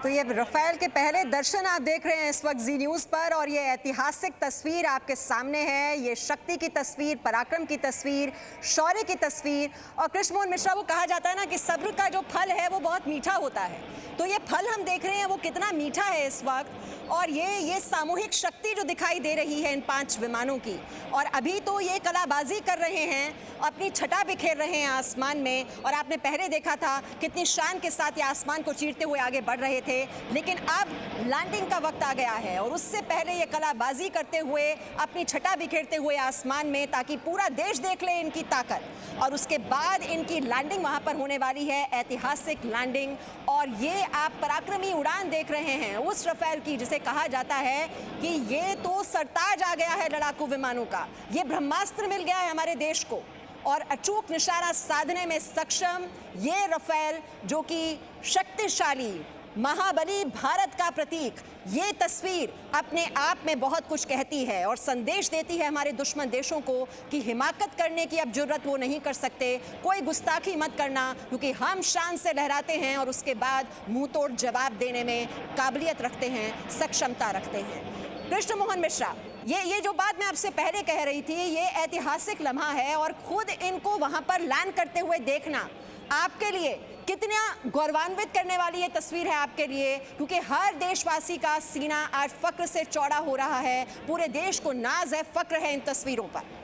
तो ये रफेल के पहले दर्शन आप देख रहे हैं इस वक्त जी न्यूज़ पर, और ये ऐतिहासिक तस्वीर आपके सामने है। ये शक्ति की तस्वीर, पराक्रम की तस्वीर, शौर्य की तस्वीर। और कृष्ण मोहन मिश्रा, वो कहा जाता है ना कि सब्र का जो फल है वो बहुत मीठा होता है, तो ये फल हम देख रहे हैं वो कितना मीठा है इस वक्त। और ये सामूहिक शक्ति जो दिखाई दे रही है इन 5 विमानों की, और अभी तो ये कलाबाजी कर रहे हैं, अपनी छटा बिखेर रहे हैं आसमान में। और आपने पहले देखा था कितनी शान के साथ ये आसमान को चीरते हुए आगे बढ़ रहे थे, लेकिन अब लैंडिंग का वक्त आ गया है। और उससे पहले ये कलाबाजी करते हुए, अपनी छटा बिखेरते हुए आसमान में, ताकि पूरा देश देख ले इनकी ताकत। और उसके बाद इनकी लैंडिंग वहां पर होने वाली है, ऐतिहासिक लैंडिंग। और ये आप पराक्रमी उड़ान देख रहे हैं उस रफेल की, जिसे कहा जाता है कि ये तो सरताज आ गया है लड़ाकू विमानों का। ये ब्रह्मास्त्र मिल गया है हमारे देश को, और अचूक निशाना साधने में सक्षम ये रफेल, जो कि शक्तिशाली महाबली भारत का प्रतीक। ये तस्वीर अपने आप में बहुत कुछ कहती है और संदेश देती है हमारे दुश्मन देशों को कि हिमाकत करने की अब जरूरत वो नहीं कर सकते, कोई गुस्ताखी मत करना, क्योंकि हम शान से लहराते हैं और उसके बाद मुंह तोड़ जवाब देने में काबिलियत रखते हैं, सक्षमता रखते हैं। कृष्ण मोहन मिश्रा, ये जो बात मैं आपसे पहले कह रही थी, ये ऐतिहासिक लम्हा है, और खुद इनको वहां पर लैंड करते हुए देखना आपके लिए कितना गौरवान्वित करने वाली ये तस्वीर है आपके लिए, क्योंकि हर देशवासी का सीना आज फक्र से चौड़ा हो रहा है। पूरे देश को नाज है, फक्र है इन तस्वीरों पर।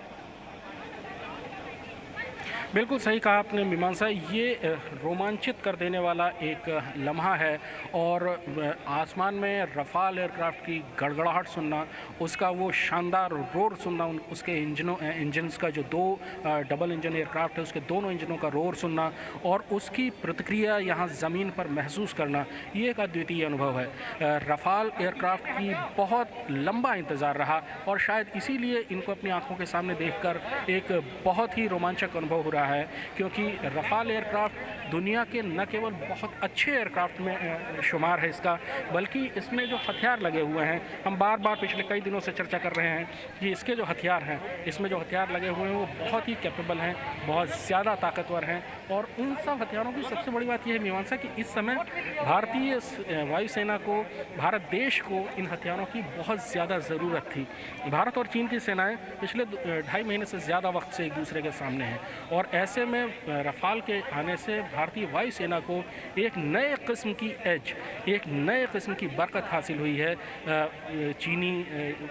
बिल्कुल सही कहा आपने मीमांसा, ये रोमांचित कर देने वाला एक लम्हा है। और आसमान में रफाल एयरक्राफ्ट की गड़गड़ाहट सुनना, उसका वो शानदार रोर सुनना, उसके इंजन्स का जो 2 डबल इंजन एयरक्राफ्ट है उसके दोनों इंजनों का रोर सुनना, और उसकी प्रतिक्रिया यहाँ ज़मीन पर महसूस करना, ये एक अद्वितीय अनुभव है। रफाल एयरक्राफ्ट की बहुत लंबा इंतज़ार रहा, और शायद इसीलिए इनको अपनी आंखों के सामने देखकर एक बहुत ही रोमांचक अनुभव हो रहा है, क्योंकि रफाल एयरक्राफ्ट दुनिया के न केवल बहुत अच्छे एयरक्राफ्ट में शुमार है इसका, बल्कि इसमें जो हथियार लगे हुए हैं, हम बार बार पिछले कई दिनों से चर्चा कर रहे हैं कि इसके जो हथियार हैं, इसमें जो हथियार लगे हुए हैं वो बहुत ही कैपेबल हैं, बहुत ज़्यादा ताकतवर हैं। और उन सब हथियारों की सबसे बड़ी बात यह है मीमांसा कि इस समय भारतीय वायुसेना को, भारत देश को इन हथियारों की बहुत ज़्यादा ज़रूरत थी। भारत और चीन की सेनाएँ पिछले 2.5 महीने से ज़्यादा वक्त से एक दूसरे के सामने हैं, और ऐसे में रफाल के आने से भारतीय वायुसेना को एक नए किस्म की एज, एक नए किस्म की बरकत हासिल हुई है चीनी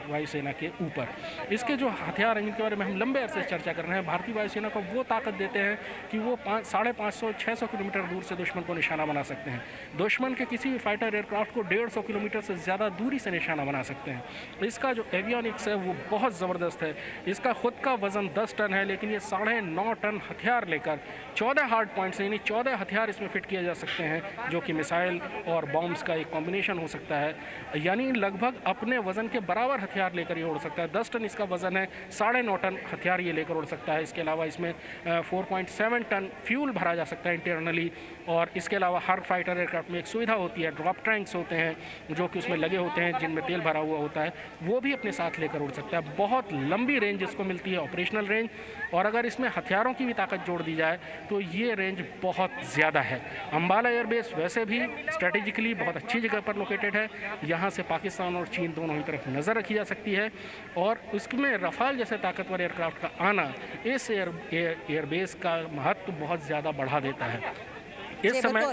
वायुसेना के ऊपर। इसके जो हथियार हैं जिनके बारे में हम लंबे अरसे से चर्चा कर रहे हैं, भारतीय वायुसेना को वो ताकत देते हैं कि वो 550-600 किलोमीटर दूर से दुश्मन को निशाना बना सकते हैं। दुश्मन के किसी भी फाइटर एयरक्राफ्ट को 150 किलोमीटर से ज़्यादा दूरी से निशाना बना सकते हैं। इसका जो एवियोनिक्स है वो बहुत ज़बरदस्त है। इसका खुद का वज़न 10 टन है, लेकिन ये 9.5 टन हथियार लेकर 14 हार्ड पॉइंट्स यानी 14 हथियार इसमें फिट किए जा सकते हैं, जो कि मिसाइल और बॉम्ब्स का एक कॉम्बिनेशन हो सकता है। यानी लगभग अपने वज़न के बराबर हथियार लेकर ये उड़ सकता है। 10 टन इसका वज़न है, 9.5 टन हथियार ये लेकर उड़ सकता है। इसके अलावा इसमें 4.7 टन फ्यूल भरा जा सकता है इंटरनली। और इसके अलावा हर फाइटर एयरक्राफ्ट में एक सुविधा होती है, ड्रॉप टैंक्स होते हैं जो कि उसमें लगे होते हैं, जिनमें तेल भरा हुआ होता है, वो भी अपने साथ लेकर उड़ सकता है। बहुत लंबी रेंज इसको मिलती है, ऑपरेशनल रेंज। और अगर इसमें हथियारों की भी ताकत जोड़ दी जाए तो ये रेंज बहुत ज़्यादा है। अंबाला एयरबेस वैसे भी स्ट्रेटेजिकली बहुत अच्छी जगह पर लोकेटेड है। यहाँ से पाकिस्तान और चीन दोनों ही तरफ नज़र रखी जा सकती है, और उसमें रफाल जैसे ताकतवर एयरक्राफ्ट का आना इस एयरबेस का महत्व बहुत ज़्यादा बढ़ा देता है। इस समय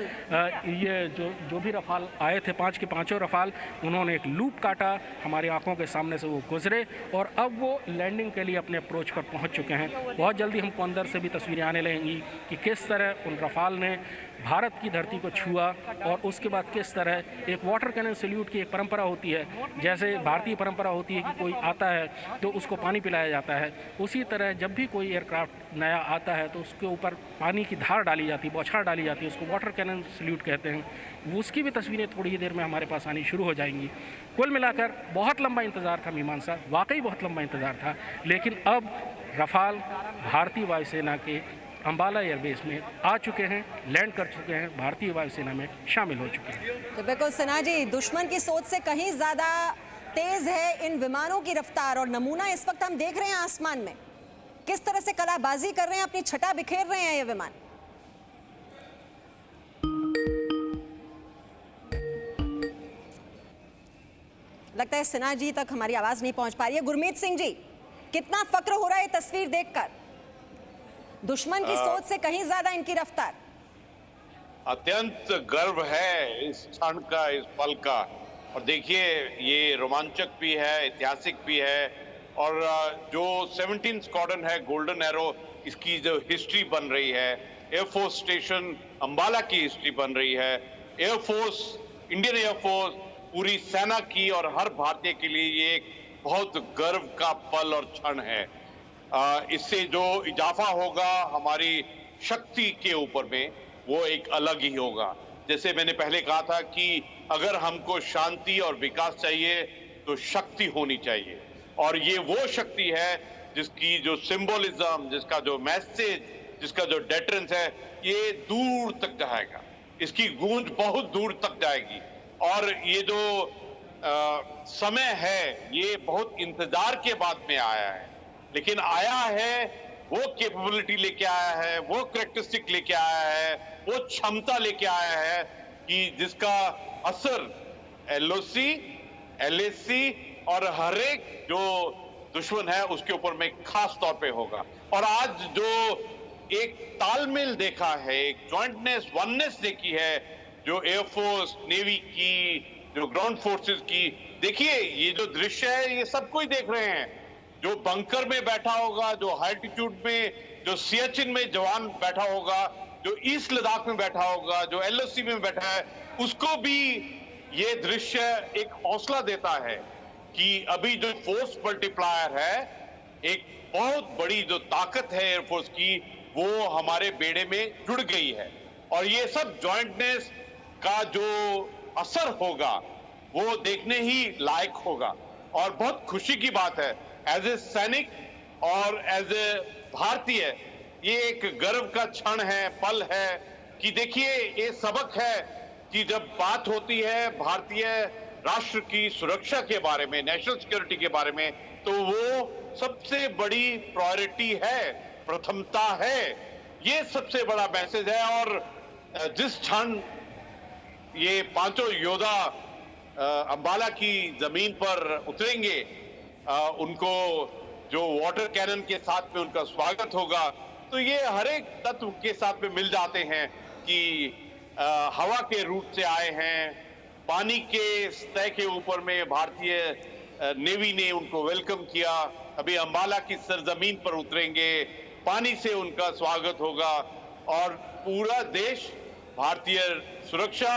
ये जो भी रफाल आए थे, 5 के 5 रफाल, उन्होंने एक लूप काटा, हमारी आंखों के सामने से वो गुजरे, और अब वो लैंडिंग के लिए अपने अप्रोच पर पहुंच चुके हैं। बहुत जल्दी हमको अंदर से भी तस्वीरें आने लगेंगी कि किस तरह उन रफाल ने भारत की धरती को छुआ, और उसके बाद किस तरह एक वाटर कैनन सल्यूट की एक परंपरा होती है, जैसे भारतीय परंपरा होती है कि कोई आता है तो उसको पानी पिलाया जाता है, उसी तरह जब भी कोई एयरक्राफ्ट नया आता है तो उसके ऊपर पानी की धार डाली जाती है, बौछार डाली जाती है, उसको वाटर कैनन सल्यूट कहते हैं। उसकी भी तस्वीरें थोड़ी ही देर में हमारे पास आनी शुरू हो जाएंगी। कुल मिलाकर बहुत लंबा इंतज़ार था मीमांसा, वाकई बहुत लंबा इंतज़ार था, लेकिन अब रफाल भारतीय वायुसेना के अंबाला एयरबेस में आ चुके हैं, लैंड कर चुके हैं, भारतीय वायुसेना में शामिल हो चुके हैं। तो बिल्कुल सिन्हा जी, दुश्मन की सोच से कहीं ज़्यादा तेज़ है इन विमानों की रफ्तार, और नमूना इस वक्त हम देख रहे हैं आसमान में किस तरह से कलाबाजी कर रहे हैं, अपनी छटा बिखेर रहे हैं ये विमान। लगता है सिन्हा जी तक हमारी आवाज नहीं पहुंच पा रही है। गुरमीत सिंह जी, कितना फक्र हो रहा है ये तस्वीर देखकर? दुश्मन की सोच से कहीं ज्यादा इनकी रफ्तार। अत्यंत गर्व है इस क्षण का, इस पल का। और देखिए, ये रोमांचक भी है, ऐतिहासिक भी है। और जो 17 स्क्वाड्रन है गोल्डन एरो, इसकी जो हिस्ट्री बन रही है, एयरफोर्स स्टेशन अंबाला की हिस्ट्री बन रही है, एयरफोर्स, इंडियन एयरफोर्स, पूरी सेना की और हर भारतीय के लिए ये एक बहुत गर्व का पल और क्षण है। इससे जो इजाफा होगा हमारी शक्ति के ऊपर में, वो एक अलग ही होगा। जैसे मैंने पहले कहा था कि अगर हमको शांति और विकास चाहिए तो शक्ति होनी चाहिए, और ये वो शक्ति है जिसकी जो सिंबोलिज्म, जिसका जो मैसेज, जिसका जो डेटरेंस है, ये दूर तक जाएगा। इसकी गूंज बहुत दूर तक जाएगी। और ये जो समय है, ये बहुत इंतजार के बाद में आया है, लेकिन आया है, वो कैपेबिलिटी लेके आया है, वो कैरेक्टरिस्टिक लेके आया है, वो क्षमता लेके आया है कि जिसका असर एलओसी, एलएसी और हर एक जो दुश्मन है उसके ऊपर में खास तौर पे होगा। और आज जो एक तालमेल देखा है, एक जॉइंटनेस, वननेस देखी है, जो एयरफोर्स, नेवी की, जो ग्राउंड फोर्सेस की, देखिए ये जो दृश्य है ये सब कोई देख रहे हैं। जो बंकर में बैठा होगा, जो हाई एल्टीट्यूड में, जो सियाचिन में जवान बैठा होगा, जो ईस्ट लद्दाख में बैठा होगा, जो एलओसी में बैठा है, उसको भी ये दृश्य एक हौसला देता है कि अभी जो फोर्स मल्टीप्लायर है, एक बहुत बड़ी जो ताकत है एयरफोर्स की, वो हमारे बेड़े में जुड़ गई है। और ये सब जॉइंटनेस का जो असर होगा वो देखने ही लायक होगा। और बहुत खुशी की बात है, एज ए सैनिक और एज ए भारतीय, ये एक गर्व का क्षण है, पल है कि देखिए, ये सबक है कि जब बात होती है भारतीय राष्ट्र की सुरक्षा के बारे में, नेशनल सिक्योरिटी के बारे में, तो वो सबसे बड़ी प्रायोरिटी है, प्रथमता है। ये सबसे बड़ा मैसेज है। और जिस क्षण ये पांचों योद्धा अंबाला की जमीन पर उतरेंगे, उनको जो वाटर कैनन के साथ में उनका स्वागत होगा, तो ये हर एक तत्व के साथ में मिल जाते हैं कि हवा के रूट से आए हैं, पानी के सतह के ऊपर में भारतीय नेवी ने उनको वेलकम किया। अभी अंबाला की सरजमीन पर उतरेंगे, पानी से उनका स्वागत होगा। और पूरा देश भारतीय सुरक्षा,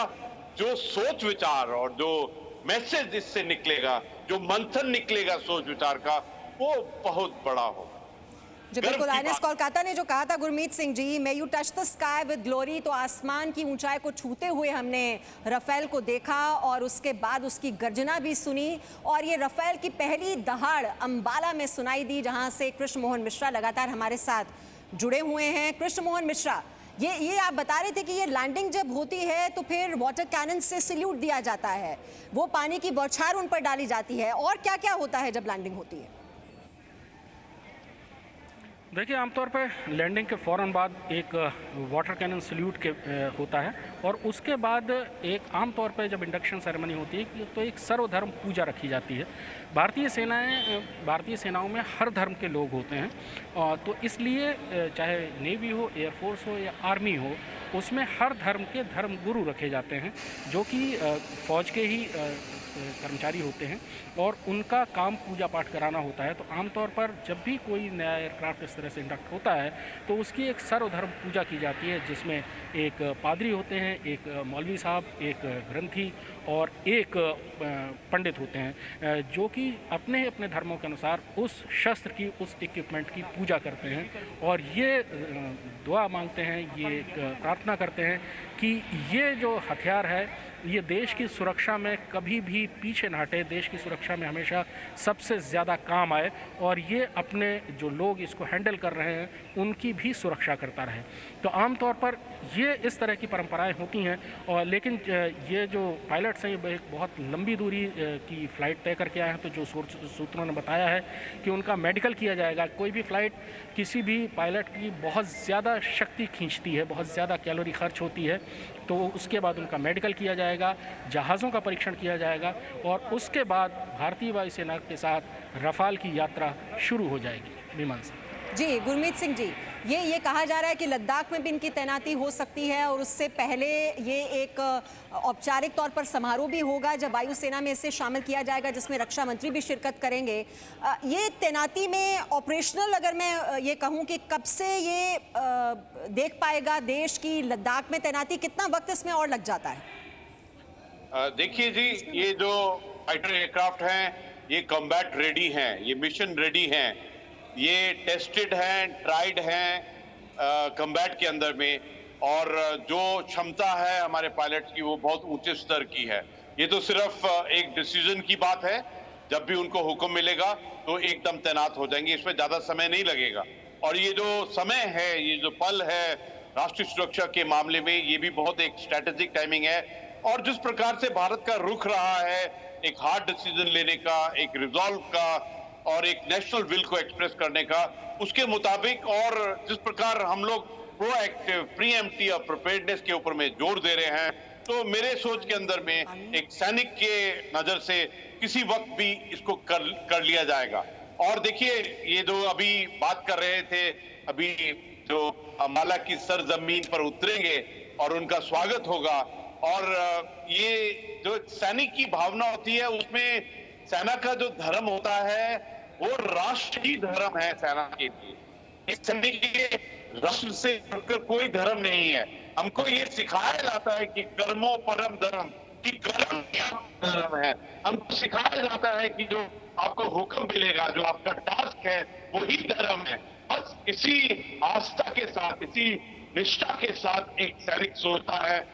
जो सोच विचार और जो मैसेज इससे निकलेगा, जो मंथन निकलेगा सोच विचार का, वो बहुत बड़ा होगा। जी बिल्कुल, आईएनएस कोलकाता ने जो कहा था Gurmeet Singh ji, may you touch the sky with glory, तो आसमान की ऊंचाई को छूते हुए हमने राफेल को देखा और उसके बाद उसकी गर्जना भी सुनी। और ये राफेल की पहली दहाड़ अंबाला में सुनाई दी, जहां से कृष्ण मोहन मिश्रा लगातार हमारे साथ जुड़े हुए हैं। कृष्ण मोहन मिश्रा, ये आप बता रहे थे कि ये लैंडिंग जब होती है तो फिर वाटर कैनन से सल्यूट दिया जाता है, वो पानी की बौछार उन पर डाली जाती है, और क्या क्या होता है जब लैंडिंग होती है? देखिए, आमतौर पर लैंडिंग के फ़ौरन बाद एक वाटर कैनन सल्यूट के होता है, और उसके बाद एक आमतौर पर जब इंडक्शन सेरेमनी होती है तो एक सर्वधर्म पूजा रखी जाती है। भारतीय सेनाओं में हर धर्म के लोग होते हैं, तो इसलिए चाहे नेवी हो, एयरफोर्स हो या आर्मी हो, उसमें हर धर्म के धर्म गुरु रखे जाते हैं, जो कि फ़ौज के ही कर्मचारी होते हैं, और उनका काम पूजा पाठ कराना होता है। तो आमतौर पर जब भी कोई नया एयरक्राफ्ट इस तरह से इंडक्ट होता है तो उसकी एक सर्वधर्म पूजा की जाती है, जिसमें एक पादरी होते हैं, एक मौलवी साहब, एक ग्रंथी और एक पंडित होते हैं, जो कि अपने अपने धर्मों के अनुसार उस शस्त्र की, उस इक्विपमेंट की पूजा करते हैं, और ये दुआ मांगते हैं, ये प्रार्थना करते हैं कि ये जो हथियार है ये देश की सुरक्षा में कभी भी पीछे ना हटे, देश की सुरक्षा में हमेशा सबसे ज़्यादा काम आए, और ये अपने जो लोग इसको हैंडल कर रहे हैं उनकी भी सुरक्षा करता रहे। तो आमतौर पर ये इस तरह की परंपराएं होती हैं। और लेकिन ये जो पायलट्स हैं, ये एक बहुत लंबी दूरी की फ़्लाइट तय करके आए हैं, तो जो सूत्रों ने बताया है कि उनका मेडिकल किया जाएगा। कोई भी फ़्लाइट किसी भी पायलट की बहुत ज़्यादा शक्ति खींचती है, बहुत ज़्यादा कैलोरी खर्च होती है, तो उसके बाद उनका मेडिकल किया जाएगा, जहाज़ों का परीक्षण किया जाएगा और उसके बाद भारतीय वायुसेना के साथ रफाल की यात्रा शुरू हो जाएगी। विमान से जी गुरमीत सिंह जी, ये कहा जा रहा है कि लद्दाख में भी इनकी तैनाती हो सकती है और उससे पहले ये एक औपचारिक तौर पर समारोह भी होगा जब वायुसेना में इसे शामिल किया जाएगा, जिसमें रक्षा मंत्री भी शिरकत करेंगे। ये तैनाती में ऑपरेशनल, अगर मैं ये कहूँ कि कब से ये देख पाएगा देश की लद्दाख में तैनाती, कितना वक्त इसमें और लग जाता है? देखिए जी, ये जो फाइटर एयरक्राफ्ट हैं ये कॉम्बैट रेडी हैं, ये मिशन रेडी हैं, ये टेस्टेड हैं, ट्राइड हैं कॉम्बैट के अंदर में, और जो क्षमता है हमारे पायलट्स की वो बहुत ऊंचे स्तर की है। ये तो सिर्फ एक डिसीजन की बात है, जब भी उनको हुक्म मिलेगा तो एकदम तैनात हो जाएंगे, इसमें ज्यादा समय नहीं लगेगा। और ये जो समय है, ये जो पल है राष्ट्रीय सुरक्षा के मामले में, ये भी बहुत एक स्ट्रेटेजिक टाइमिंग है। और जिस प्रकार से भारत का रुख रहा है एक हार्ड डिसीजन लेने का, एक रिजॉल्व का और एक नेशनल विल को एक्सप्रेस करने का, उसके मुताबिक, और जिस प्रकार हम लोग प्रोएक्टिव, प्रीएम्प्टिव और प्रिपेयर्डनेस के ऊपर में जोर दे रहे हैं, तो मेरे सोच के अंदर में एक सैनिक के नजर से किसी वक्त भी इसको कर लिया जाएगा। और देखिए, ये जो अभी बात कर रहे थे, अभी जो अम्बाला की सरजमीन पर उतरेंगे और उनका स्वागत होगा, और ये जो सैनिक की भावना होती है, उसमें सेना का जो धर्म होता है वो राष्ट्र ही धर्म है सेना के लिए। इस सैनिक के राष्ट्र से बढ़कर कोई धर्म नहीं है। हमको ये सिखाया जाता है कि कर्मो परम धर्म, कि कर्म क्या धर्म है। हमको सिखाया जाता है कि जो आपको हुक्म मिलेगा, जो आपका टास्क है, वही धर्म है। बस इसी आस्था के साथ, इसी निष्ठा के साथ एक सैनिक सोचता है।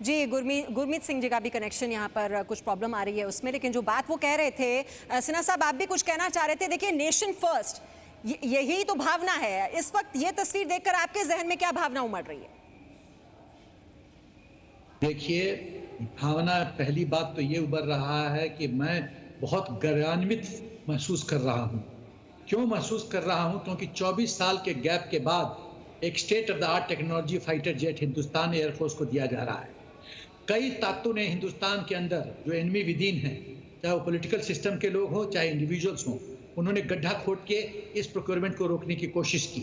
जी गुरमीत सिंह जी का भी कनेक्शन यहाँ पर कुछ प्रॉब्लम आ रही है उसमें, लेकिन जो बात वो कह रहे थे, सिन्हा साहब आप भी कुछ कहना चाह रहे थे। देखिए, नेशन फर्स्ट, यही तो भावना है। इस वक्त ये तस्वीर देखकर आपके जहन में क्या भावना उमड़ रही है? देखिए, भावना, पहली बात तो ये उभर रहा है कि मैं बहुत गर्वान्वित महसूस कर रहा हूँ। क्यों महसूस कर रहा हूँ? क्योंकि 24 साल के गैप के बाद एक state of the art technology fighter jet Hindustan air force को दिया जा रहा है। कई ताकतों ने हिंदुस्तान के अंदर, जो एनिमी विदिन हैं, चाहे वो पॉलिटिकल सिस्टम के लोग हों चाहे इंडिविजुअल्स हों, उन्होंने गड्ढा खोद के इस प्रोक्योरमेंट को रोकने की कोशिश की।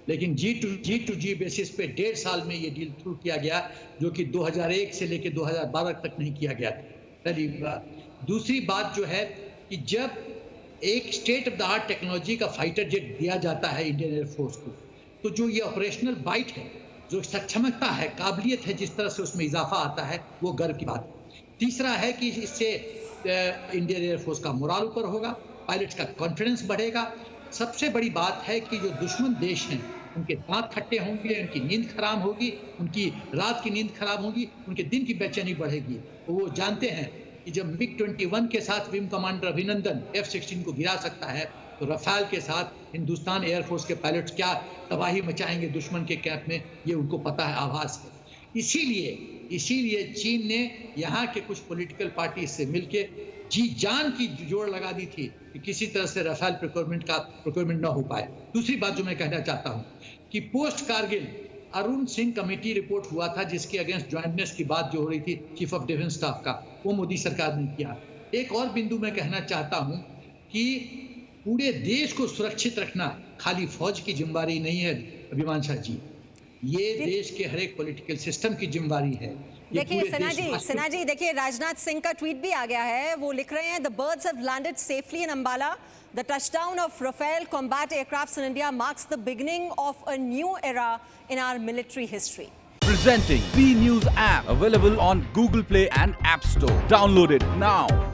लेकिन जी बेसिस पे 1.5 साल में ये डील थ्रू किया गया, जो कि 2001 से लेकर 2012 तक नहीं किया गया था। पहली बात। दूसरी बात जो है कि जब एक state of the art technology का फाइटर जेट दिया जाता है इंडियन एयरफोर्स को, तो जो ये ऑपरेशनल बाइट है, जो सक्षमता है, काबिलियत है, जिस तरह से उसमें इजाफा आता है, वो गर्व की बात है। तीसरा है कि इससे इंडियन एयरफोर्स का मोराल ऊपर होगा, पायलट्स का कॉन्फिडेंस बढ़ेगा। सबसे बड़ी बात है कि जो दुश्मन देश हैं, उनके दांत खट्टे होंगे, उनकी नींद खराब होगी, उनकी रात की नींद खराब होगी, उनके दिन की बेचैनी बढ़ेगी। तो वो जानते हैं कि जब MiG-21 के साथ विंग कमांडर अभिनंदन F-16 को गिरा सकता है, तो रफाल के साथ हिंदुस्तान एयरफोर्स के पायलट्स क्या तबाही मचाएंगे दुश्मन के कैंप में, ये उनको पता है, आभास है। इसीलिए चीन ने यहाँ के कुछ पॉलिटिकल पार्टी से मिलके जी जान की जोड़ लगा दी थी कि किसी तरह से रफाल प्रोक्योरमेंट ना हो पाए। दूसरी बात जो मैं कहना चाहता हूँ कि post Kargil Arun Singh committee report हुआ था, जिसके अगेंस्ट ज्वाइंटनेस की बात जो हो रही थी चीफ ऑफ डिफेंस स्टाफ का, वो मोदी सरकार ने किया। एक और बिंदु मैं कहना चाहता हूँ कि पूरे देश को सुरक्षित रखना खाली फौज की जिम्मेदारी नहीं है अभिमान शाह जी, ये देश के हर एक पॉलिटिकल सिस्टम की जिम्मेदारी है। देखिए सिन्हा जी, देखिए राजनाथ सिंह का ट्वीट भी आ गया है। वो लिख रहे हैं, the birds have landed safely in Ambala. The touchdown of Rafale combat aircrafts in India marks the beginning of a new era in our military history. Presenting B News app, available on Google Play and App Store. Download it now.